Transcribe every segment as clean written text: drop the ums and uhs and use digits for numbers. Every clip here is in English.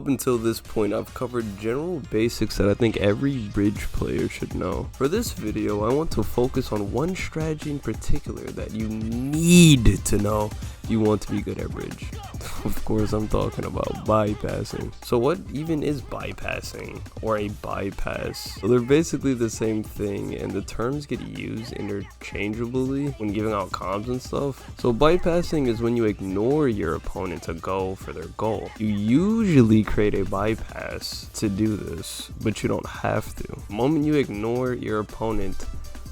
Up until this point, I've covered general basics that I think every bridge player should know. For this video, I want to focus on one strategy in particular that you need to know if you want to be good at bridge. Of course, I'm talking about bypassing. So what even is bypassing, or a bypass? So they're basically the same thing, and the terms get used interchangeably when giving out comms and stuff. So bypassing is when you ignore your opponent to go for their goal. You usually create a bypass to do this, but you don't have to. The moment you ignore your opponent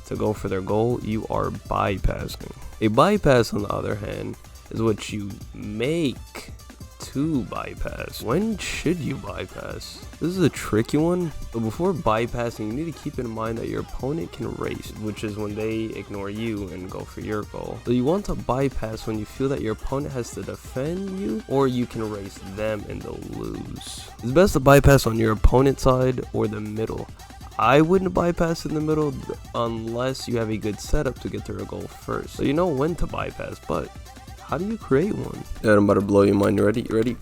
to go for their goal, you are bypassing. A bypass, on the other hand, is what you make to bypass. When should you bypass? This is a tricky one. But before bypassing, you need to keep in mind that your opponent can race, which is when they ignore you and go for your goal. So you want to bypass when you feel that your opponent has to defend you, or you can race them and they'll lose. It's best to bypass on your opponent's side or the middle. I wouldn't bypass in the middle unless you have a good setup to get to your goal first. So you know when to bypass, but how do you create one? Yeah, I'm about to blow your mind. You ready? You ready?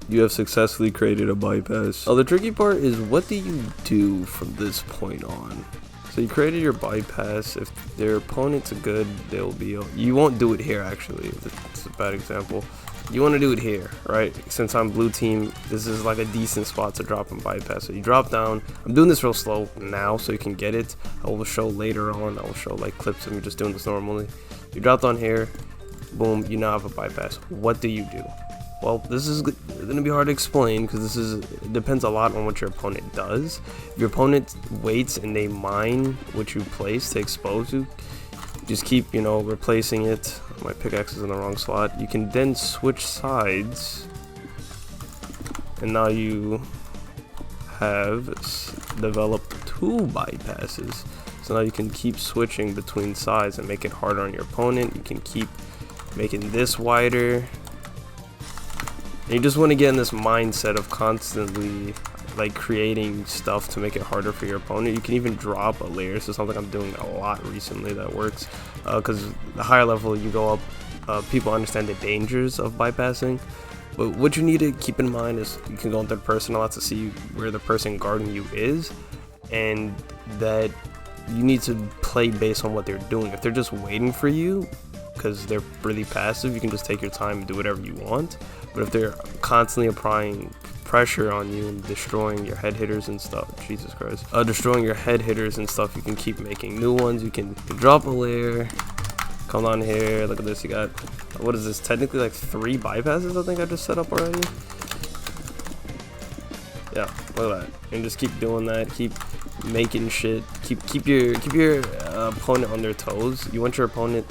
You have successfully created a bypass. Now the tricky part is, what do you do from this point on? So you created your bypass. If their opponent's good, they'll be. You won't do it here, actually. It's a bad example. You want to do it here, right? Since I'm blue team, this is like a decent spot to drop and bypass. So you drop down. I'm doing this real slow now so you can get it. I will show later on. I will show like clips of me just doing this normally. You dropped on here, boom, you now have a bypass. What do you do? Well, this is going to be hard to explain because it depends a lot on what your opponent does. If your opponent waits and they mine what you place to expose you, just keep, replacing it. My pickaxe is in the wrong slot. You can then switch sides, and now you have developed two bypasses. So now you can keep switching between sides and make it harder on your opponent. You can keep making this wider. And you just want to get in this mindset of constantly like creating stuff to make it harder for your opponent. You can even drop a layer. So something I'm doing a lot recently that works, because the higher level you go up, people understand the dangers of bypassing. But what you need to keep in mind is you can go in third person a lot to see where the person guarding you is, and that you need to play based on what they're doing. If they're just waiting for you because they're really passive, you can just take your time and do whatever you want. But if they're constantly applying pressure on you and destroying your head hitters and stuff, Jesus Christ, destroying your head hitters and stuff, you can keep making new ones. You can drop a layer, come on here, look at this. You got, what is this, technically like 3 bypasses I think I just set up already. Yeah, look at that. And just keep doing that, keep making shit, keep your opponent on their toes. You want your opponent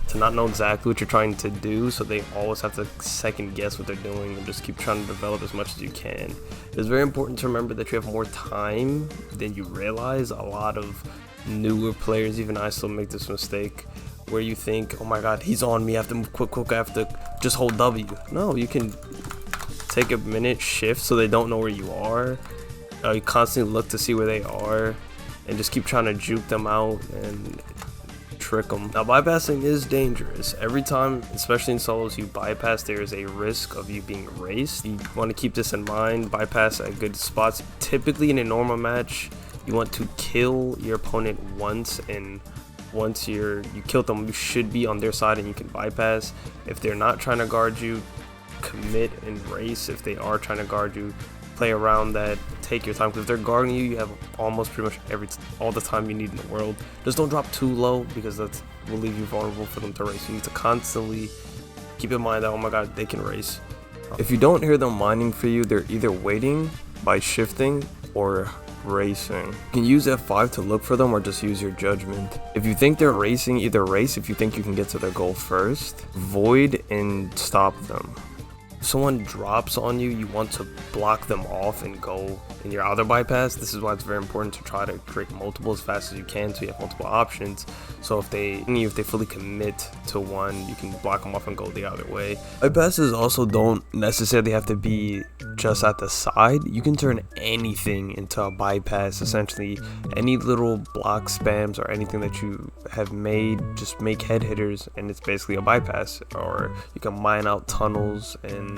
to not know exactly what you're trying to do, so they always have to second guess what they're doing, and just keep trying to develop as much as you can. It's very important to remember that you have more time than you realize. A lot of newer players, even I, still make this mistake where you think, oh my god, he's on me, I have to move quick, I have to just hold W. No, you can take a minute, shift so they don't know where you are. You constantly look to see where they are and just keep trying to juke them out and trick them. Now bypassing is dangerous. Every time, especially in solos, you bypass, there is a risk of you being raced. You want to keep this in mind. Bypass at good spots. Typically in a normal match, you want to kill your opponent once, and once you killed them, you should be on their side and you can bypass. If they're not trying to guard you, commit and race. If they are trying to guard you, play around that, take your time, because if they're guarding you, you have almost pretty much all the time you need in the world. Just don't drop too low, because that will leave you vulnerable for them to race. You need to constantly keep in mind that, oh my god, they can race. If you don't hear them mining for you, they're either waiting by shifting or racing. You can use F5 to look for them, or just use your judgment. If you think they're racing, either race if you think you can get to their goal first, void and stop them. If someone drops on you, you want to block them off and go in your other bypass. This is why it's very important to try to create multiple as fast as you can, so you have multiple options. So if they fully commit to one, you can block them off and go the other way. Bypasses also don't necessarily have to be just at the side. You can turn anything into a bypass. Essentially, any little block spams or anything that you have made, just make head hitters and it's basically a bypass. Or you can mine out tunnels and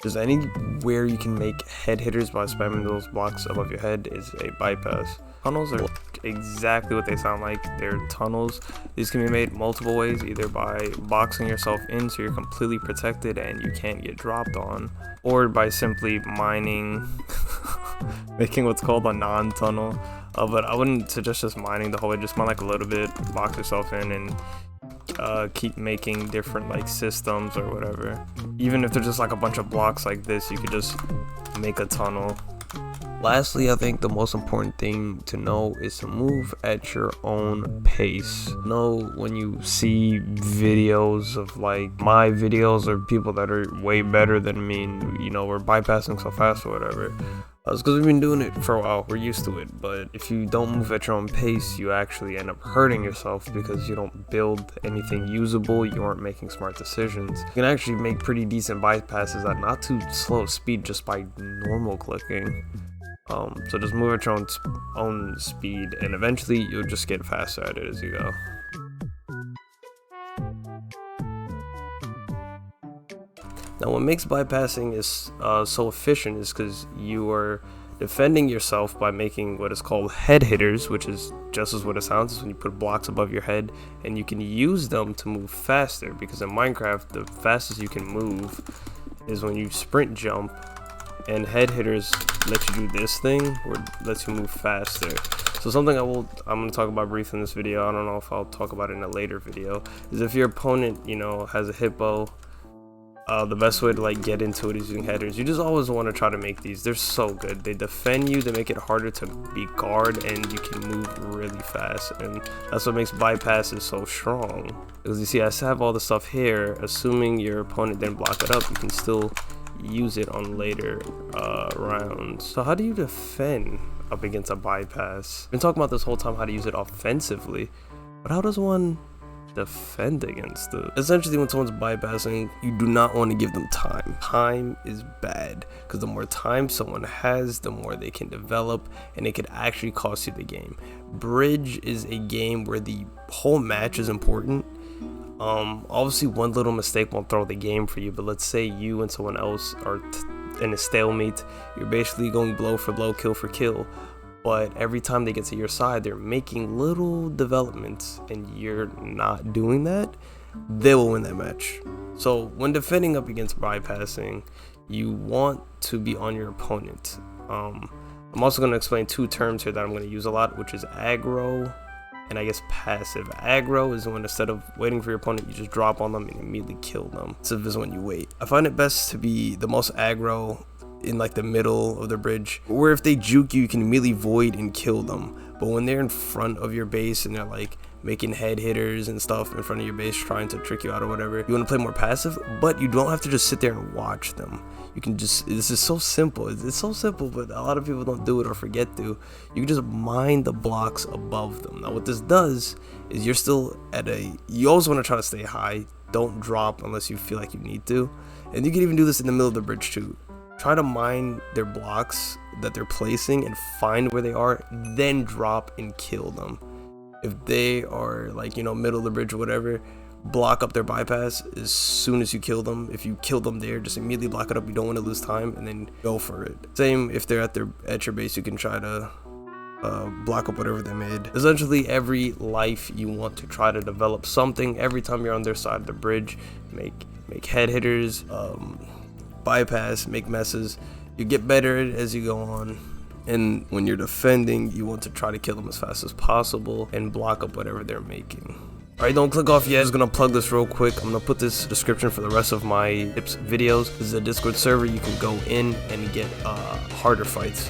Just anywhere you can make head hitters by spamming those blocks above your head is a bypass. Tunnels are exactly what they sound like. They're tunnels. These can be made multiple ways, either by boxing yourself in so you're completely protected and you can't get dropped on, or by simply mining, making what's called a non-tunnel. But I wouldn't suggest just mining the whole way. Just mine like a little bit, box yourself in, and keep making different like systems or whatever. Even if there's just like a bunch of blocks like this, you could just make a tunnel. Lastly, I think the most important thing to know is to move at your own pace. Know when you see videos of like my videos or people that are way better than me, and, you know, we're bypassing so fast or whatever. It's because we've been doing it for a while, we're used to it. But if you don't move at your own pace, you actually end up hurting yourself because you don't build anything usable, you aren't making smart decisions. You can actually make pretty decent bypasses at not too slow speed just by normal clicking. So just move at your own speed, and eventually you'll just get faster at it as you go. Now, what makes bypassing is so efficient is because you are defending yourself by making what is called head hitters, which is just as what it sounds. Is when you put blocks above your head, and you can use them to move faster, because in Minecraft the fastest you can move is when you sprint jump, and head hitters let you do this thing where it lets you move faster. So something I'm going to talk about briefly in this video, I don't know if I'll talk about it in a later video, is if your opponent, you know, has a hippo, the best way to like get into it is using headers. You just always want to try to make these. They're so good. They defend you, they make it harder to be guard, and you can move really fast, and that's what makes bypasses so strong. Because you see, I have all the stuff here. Assuming your opponent didn't block it up, you can still use it on later rounds. So how do you defend up against a bypass? I've been talking about this whole time how to use it offensively, but how does one defend against it? Essentially, when someone's bypassing, you do not want to give them time. Time is bad, because the more time someone has, the more they can develop, and it could actually cost you the game. Bridge is a game where the whole match is important. Obviously one little mistake won't throw the game for you, but let's say you and someone else are in a stalemate. You're basically going blow for blow, kill for kill, but every time they get to your side, they're making little developments, and you're not doing that, they will win that match. So when defending up against bypassing, you want to be on your opponent. I'm also going to explain two terms here that I'm going to use a lot, which is aggro and I guess passive. Aggro is when instead of waiting for your opponent, you just drop on them and immediately kill them. Passive is when you wait. I find it best to be the most aggro in like the middle of the bridge, where if they juke you, you can immediately void and kill them. But when they're in front of your base and they're like making head hitters and stuff in front of your base, trying to trick you out or whatever, you want to play more passive, but you don't have to just sit there and watch them. You can just, this is so simple. It's so simple, but a lot of people don't do it or forget to. You can just mine the blocks above them. Now what this does is you're still at you always want to try to stay high. Don't drop unless you feel like you need to. And you can even do this in the middle of the bridge too. Try to mine their blocks that they're placing and find where they are, then drop and kill them. If they are like, you know, middle of the bridge or whatever, block up their bypass as soon as you kill them. If you kill them there, just immediately block it up. You don't want to lose time, and then go for it. Same if they're at your base, you can try to block up whatever they made. Essentially every life you want to try to develop something. Every time you're on their side of the bridge, make head hitters, bypass, make messes. You get better at it as you go on. And when you're defending, you want to try to kill them as fast as possible and block up whatever they're making. Alright, don't click off yet. I'm just gonna plug this real quick. I'm gonna put this description for the rest of my tips videos. This is a Discord server. You can go in and get harder fights.